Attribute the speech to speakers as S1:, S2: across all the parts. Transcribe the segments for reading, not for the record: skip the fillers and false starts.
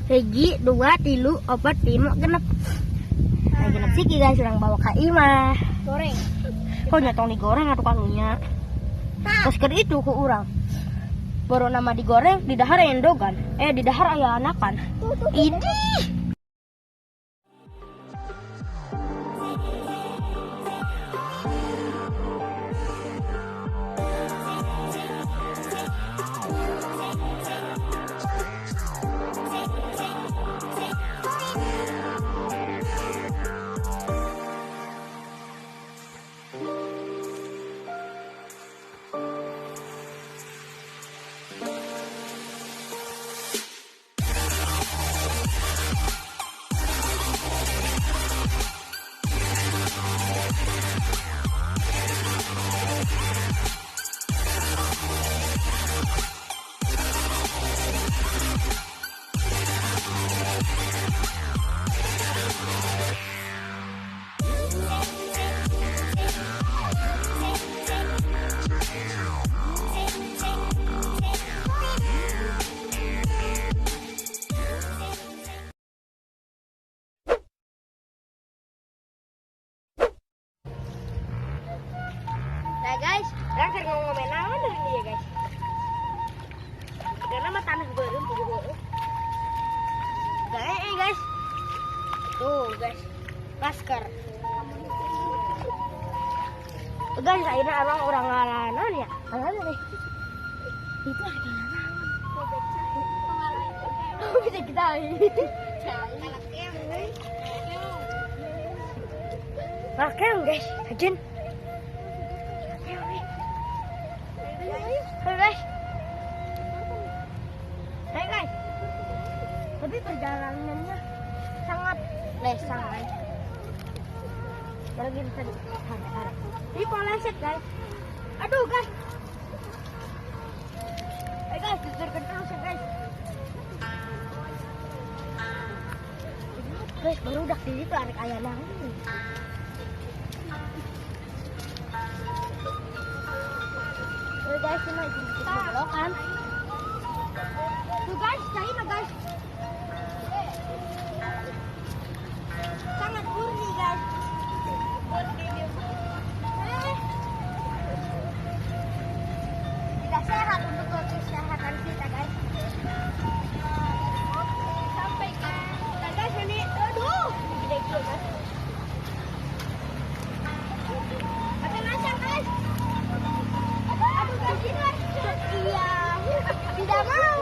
S1: Hiji, dua, tilu, opat, lima, genep. Nah, genep sih guys, orang bawa ke imah.
S2: Goreng.
S1: Kok nyatong digoreng atau kanunya? Terus ke itu ke orang. Baru nama digoreng, di dahar endogan. Di dahar ayah anakan. Idih. Nah guys, orang kan ngomongin naon dah nih ya guys. Karena mah tanah beureum tuh. Guys. Tuh guys, masker. Tuh guys, akhirnya orang ngalanan ya. Ngalanan nih. Itu ada naon? Bisa kita. Makan guys, ajen. Hai guys, tapi perjalanannya sangat lesang guys. Lagi bisa harap. Ini poleset guys. Aduh guys. Hai guys, diterus ya guys. Guys, baru udah di situ anak ayah nangis. Guys, ini lagi belokan. Tuh guys, cair lah guys. Sangat murni guys. Tidak sehat untuk kesehatan kita guys. Sampai kan guys ini, aduh, gede guys. Ada nasang guys. Iya, tidak mau.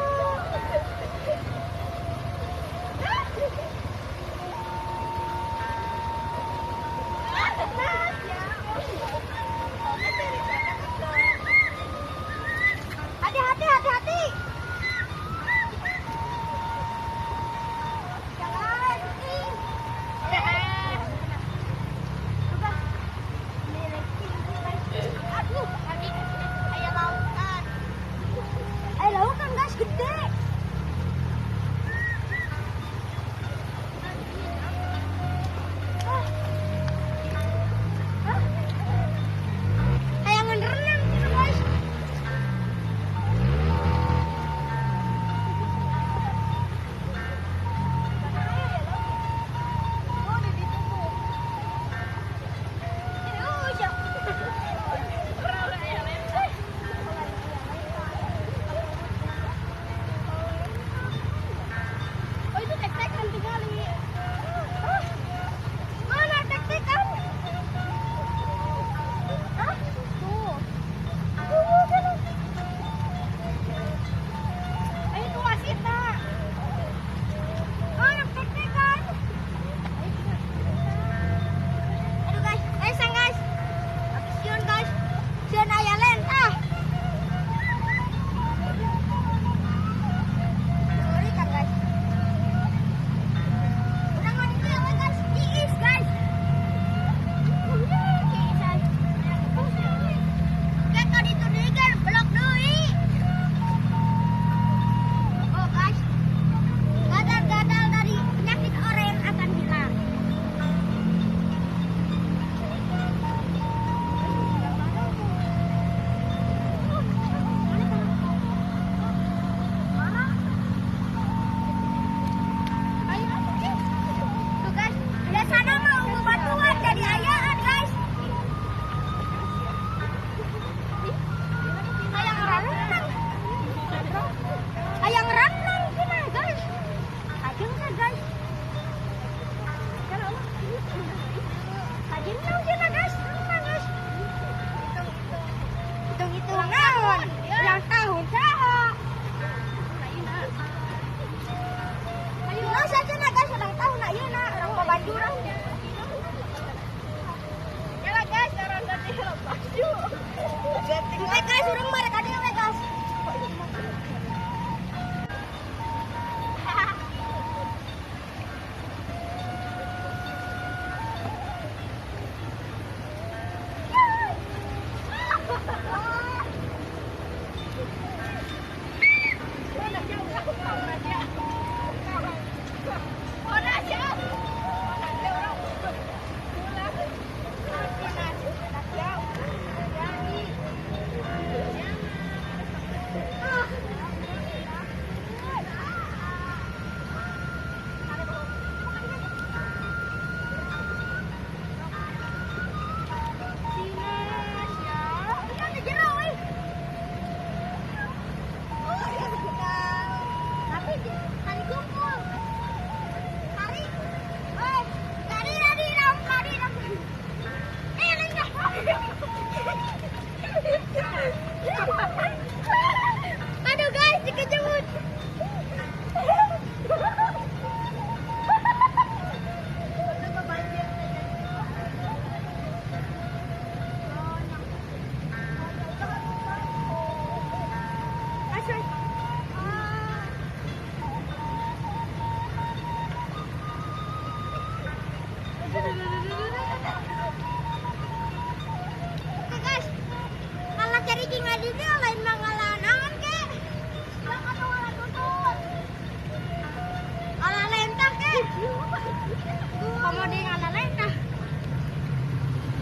S1: Kamu di ngalalay ka.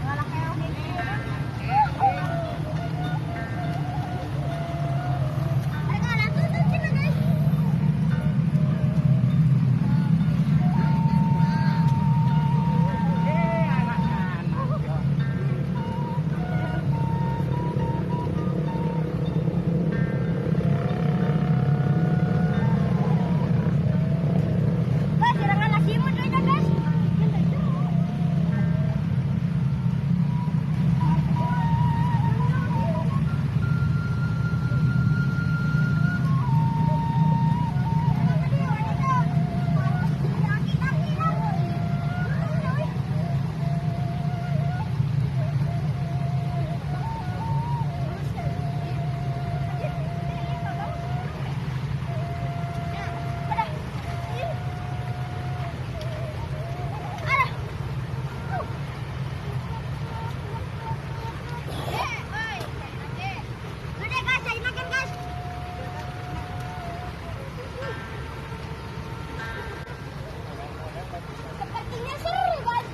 S1: Ngalalay kayo din. Ay, ngalalay. Tutun sila, guys. Guys, sirangan nasi mo dito, guys. Sepertinya seru, guys.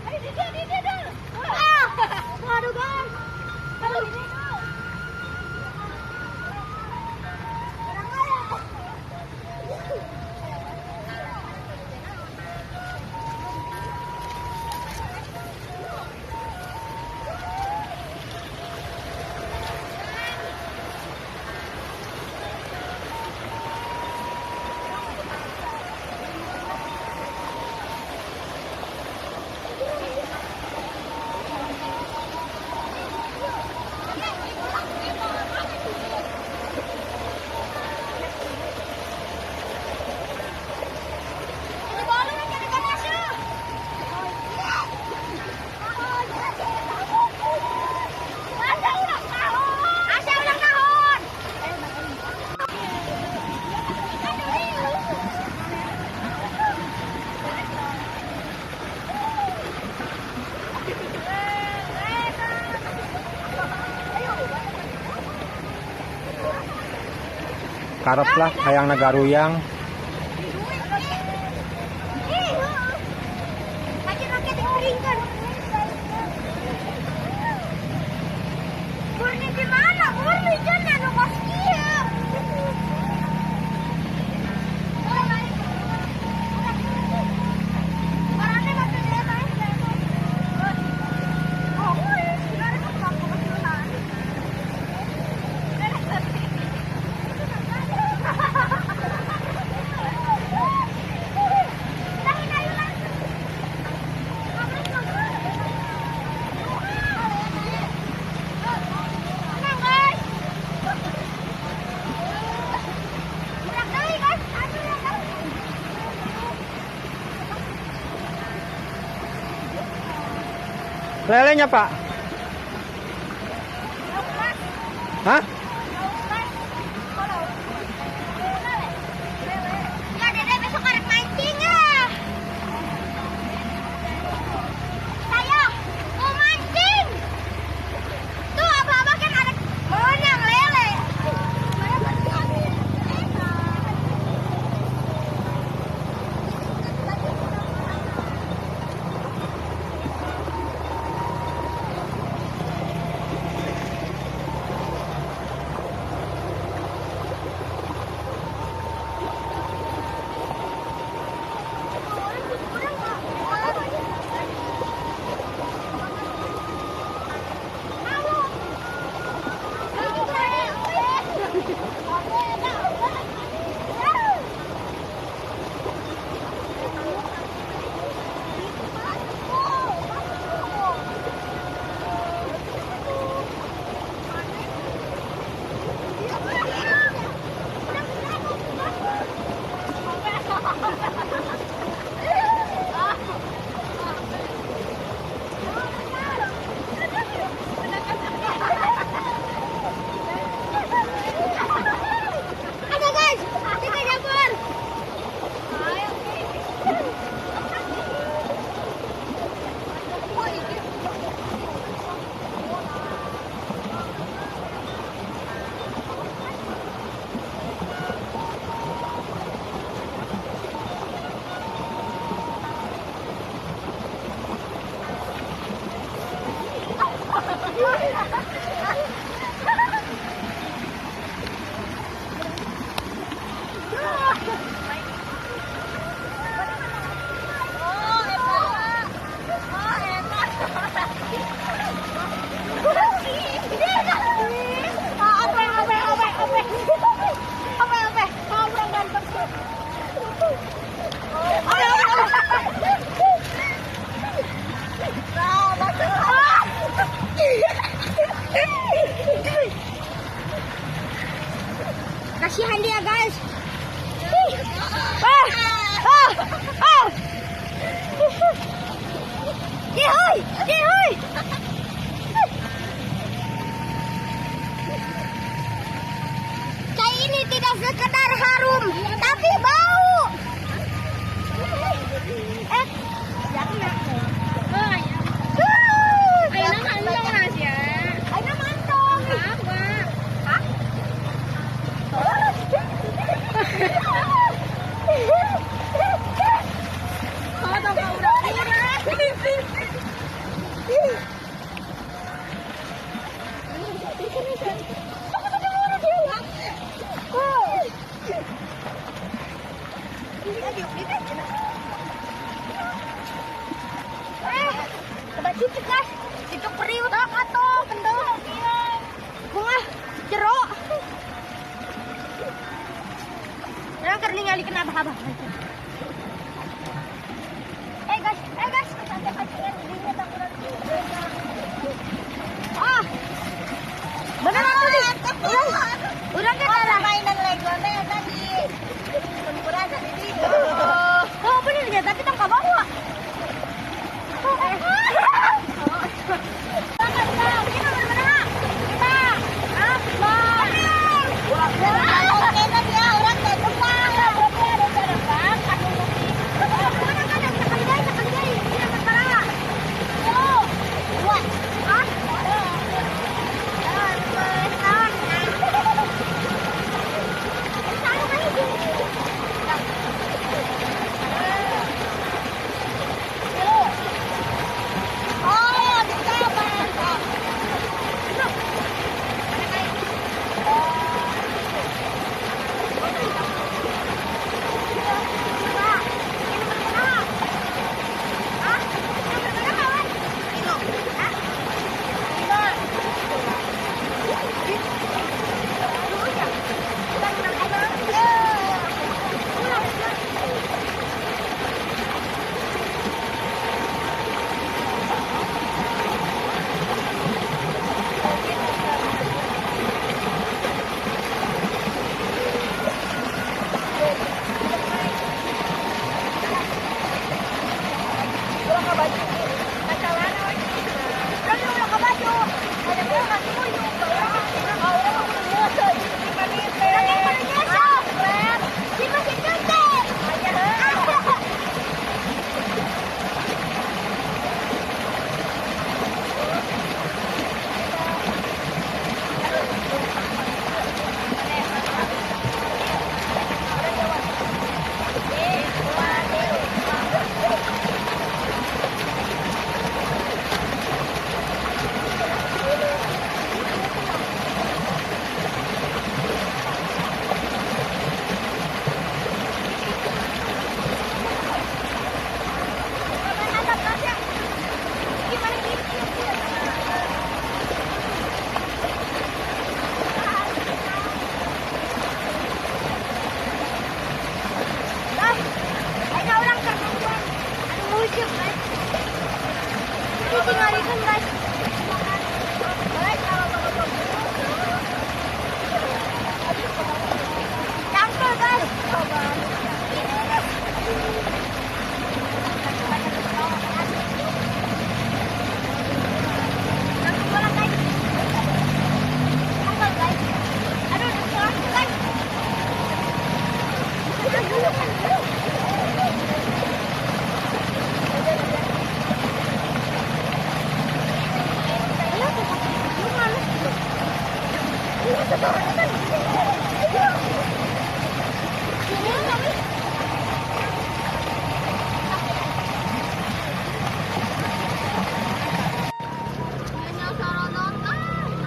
S1: Ayo, Dida. Waduh, guys. Aduh.
S2: Karep lah hayang nagaruyang.
S1: Murni di mana? Murni jangan lupa dia. Orangnya masih dia main. Oh, sekarang aku mau kebetulan.
S2: Lelenya, Pak. Hah?
S1: Ya, Dede besok ada mancing ya. Saya mau mancing. Tuh abah-abah kan ada banyak lele. Kasihan dia guys. Ah, ah, ah. Dihoi, dihoi. Kayak ini tidak sekedar harum, tapi bau.
S3: Ayo mantong Mas ya.
S1: Ayo mantong.
S3: Apa?
S1: Hah?
S3: Oh, tau kau udah.
S1: Itu guys, itu periuk atau kendor bunga jeruk. Orang kerling ngali kena abah-abah. Guys, sampai pacingan didinya takuran. Ah, bener tuh. Urang kan ada mainan Lego-nya tadi. Tempura tadi di. Oh, bener ya, tapi tangka bawa.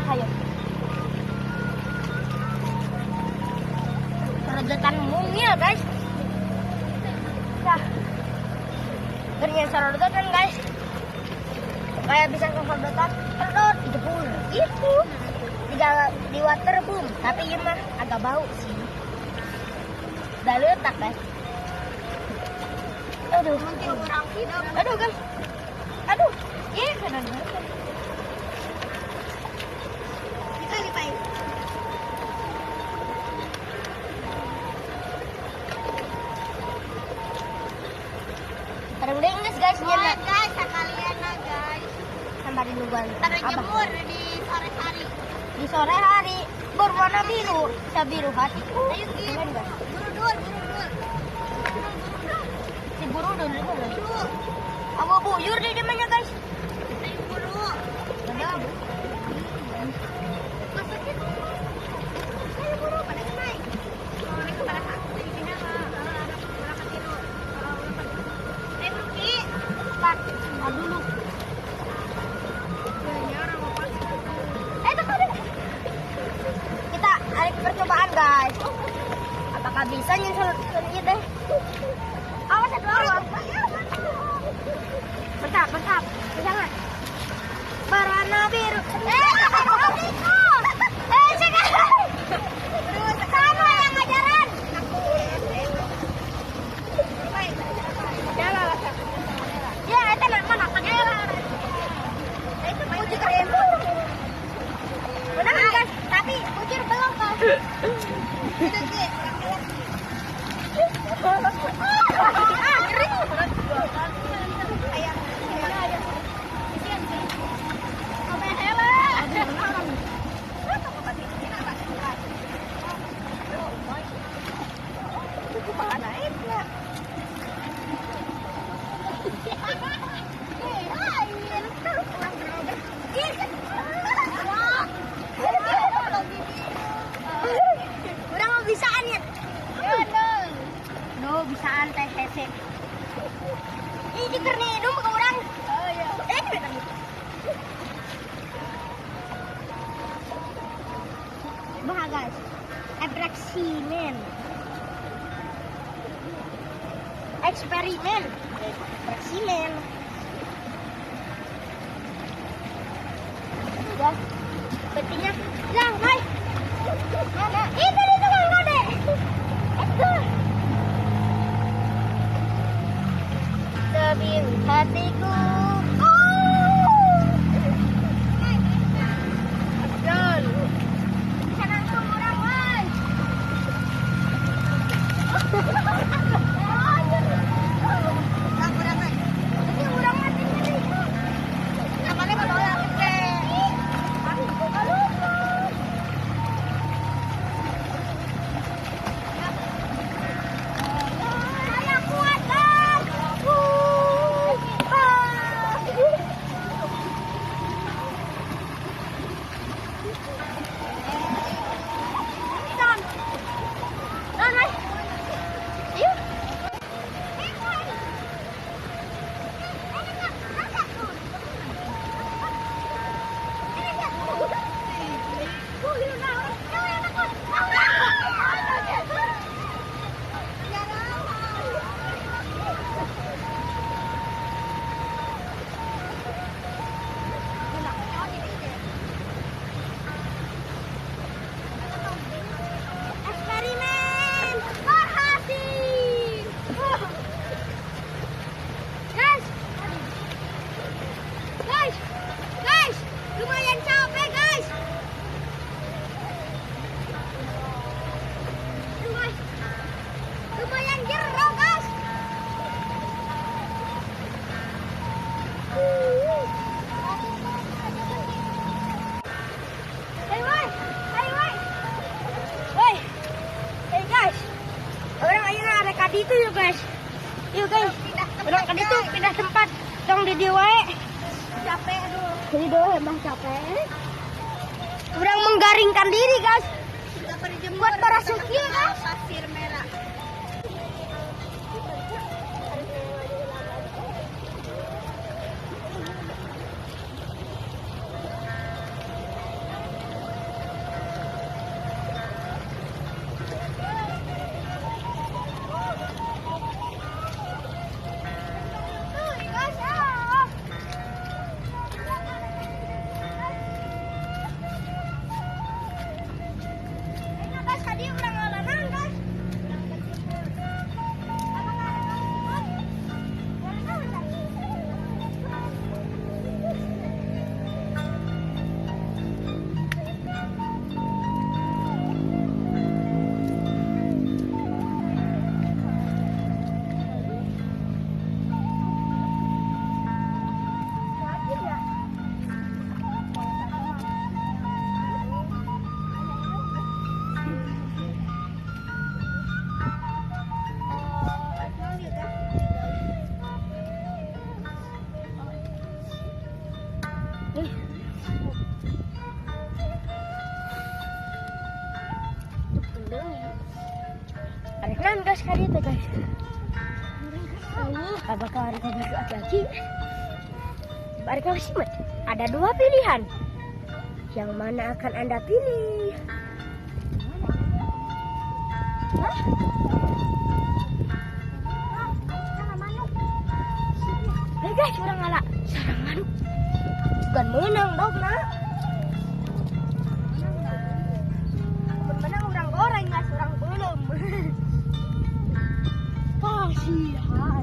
S1: Ayo. Peredetan mungil guys. Nah, ternyata serodotan guys. Kayak bisa kesedotan, sedot, jebul. Itu di water boom, tapi iya mah agak bau sih. Udah letak guys. Aduh. Aduh guys. Aduh. Iya kanan. Kita lipai. Taruh guys guys nyana.
S3: Guys, sekalian lah guys.
S1: Sama rinduan.
S3: Taruh jemur di sore hari.
S1: Di sore hari berwarna biru, sabiru hatiku.
S3: Ayo Gin.
S1: Keren, guys.
S3: Buru-dur.
S1: Si buru dulu.
S3: Buru.
S1: Abu buyur di depannya guys.
S3: Ayo buru.
S1: Ada abu.
S3: Masukin. Ayo buru, pada naik. Naik kepada aku. Jadi pindah ke ulah ketiru. Ayo buru Ki.
S1: Pak, dulu.
S3: Ini orang mau pas.
S1: Itu tadi. Kita ada percobaan guys. Apakah bisa nyusul kita? Awas satu awas. Bertap. Jangan. Warna biru. Jangan. Terus sama yang ngajaran. Ya, itu mana pakai itu bujur keren. Benar guys, tapi bujur belum kan? Udah mau bisaan ya? No, bisaan teh hese. Ini karena hidung ke orang. Oh iya. Bah guys, eksperimen. Ya, petinya. Lah, Mai. Mana? Itu di tukang kode. Itu. Sebiru hatiku. John. Sana kurang, Mai. Kurang mati nih. Namanya kalau yang gede. Saya kuat kan. Eksperimen berhasil. Guys, lumayan capek guys. Lumayan jero guys. Hey guys, orang ayo ada kadi itu yuk guys. Yuk guys, orang kadi itu pindah tempat. Dong di wae. Capek aduh. Jadi doh emang capek. Orang menggaringkan diri guys. Buat parasutnya guys.
S3: Pasir merah.
S1: Guys, tadi orang ngalaman guys. Tadi tuh guys. Apakah mereka berdua lagi? Mereka simet. Ada dua pilihan. Yang mana akan Anda pilih? Hah? Hei guys, orang ngalah. Sarang manuk. Bukan menang dong, nak. Menang orang goreng, guys. Orang belum. Kasihan.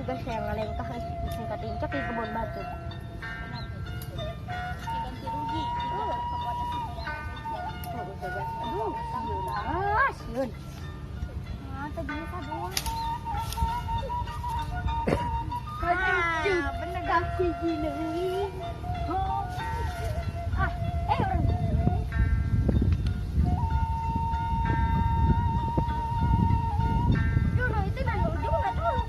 S1: Guys yang ngelengkah singkat incak di kebun batu.
S3: Ganti rugi.
S1: Aduh, siun.
S3: Mata bisa doang.
S1: Bener kaki gini. Orang. Dulu itu dan ujung nggak tahu.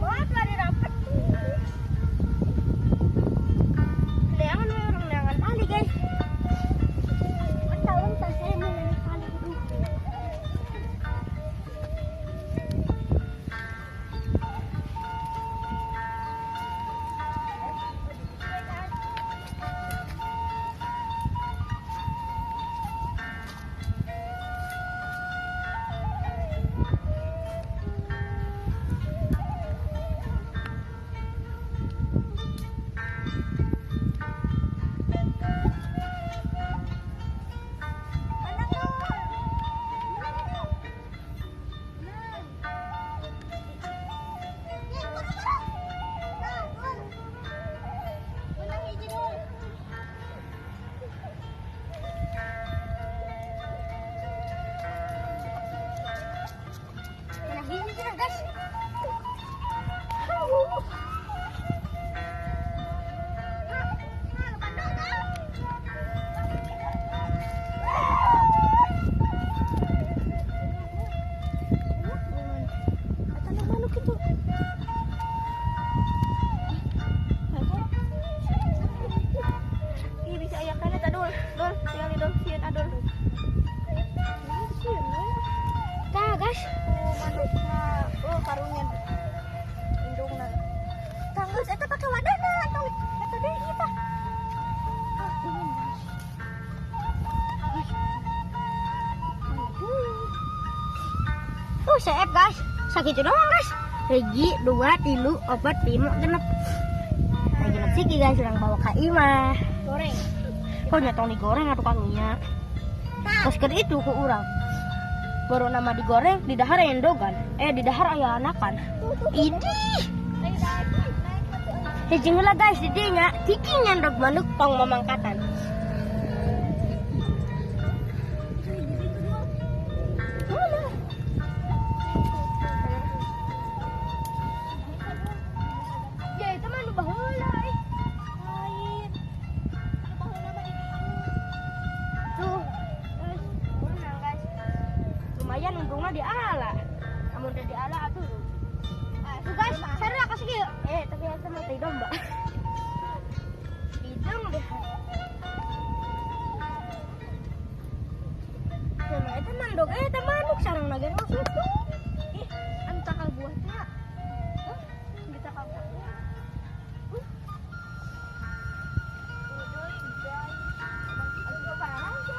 S1: Wah, lari rapet. kita dul, tinggal di dul, sieun adul. Tah, guys.
S3: Manukna, karunya indungna.
S1: Tah, geus eta pake wadahna, tong eta deui tah. Seep guys, sakit doang guys. Hiji, 2, 3, 4, 5, 6. Nah, genep siki guys, orang bawa ka imah.
S3: Goreng.
S1: Kok nyatong digoreng atuh karunya. Terus ke itu ku urang. Baru nama digoreng, di dahar aya endogan. Di dahar aya anakan. Idih. Hiji heula guys, di dieu nya tiki nyandog manuk tong mamangkatan. Ya itu mah nu baheula
S3: Lain. Baheula mah di dieu.
S1: Tuh, guys, menang guys. Lumayan untungnya di ala. Namun udah di ala atuh. Tuh guys, saya kasih yuk. Tapi yang sama teh domba. Hidung deh. Sama itu mandog, itu manuk sarang naga masuk tuh.
S3: Anta ka buahnya. Kita ka buahnya. Udah, guys. Aku parah aja.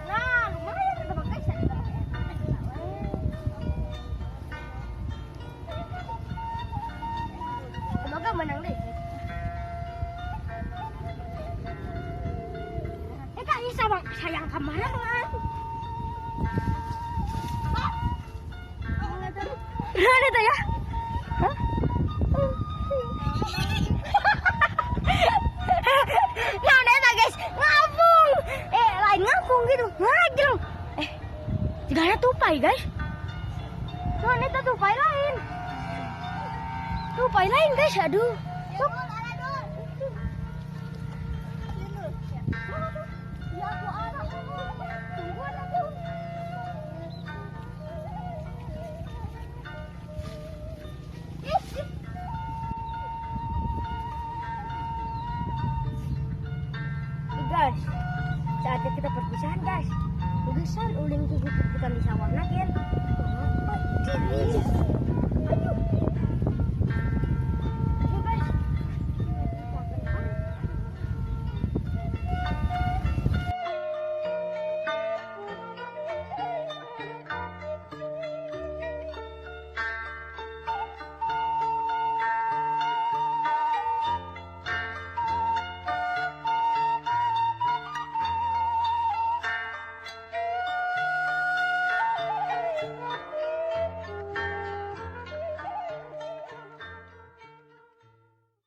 S1: Nah, lumayan itu bang guys. Semoga menang deh. Kak Isa bang, sayang kemarangan. Mana tuh ya? Hah? Nah, udah guys, ngapung. Lain ngapung gitu, lagi dong. Jika tupai guys. Nah, ini tupai lain. Tupai lain guys, aduh. Sok. Guys, saatnya kita perpisahan guys. Udah uling kuku kita di sawah nakin.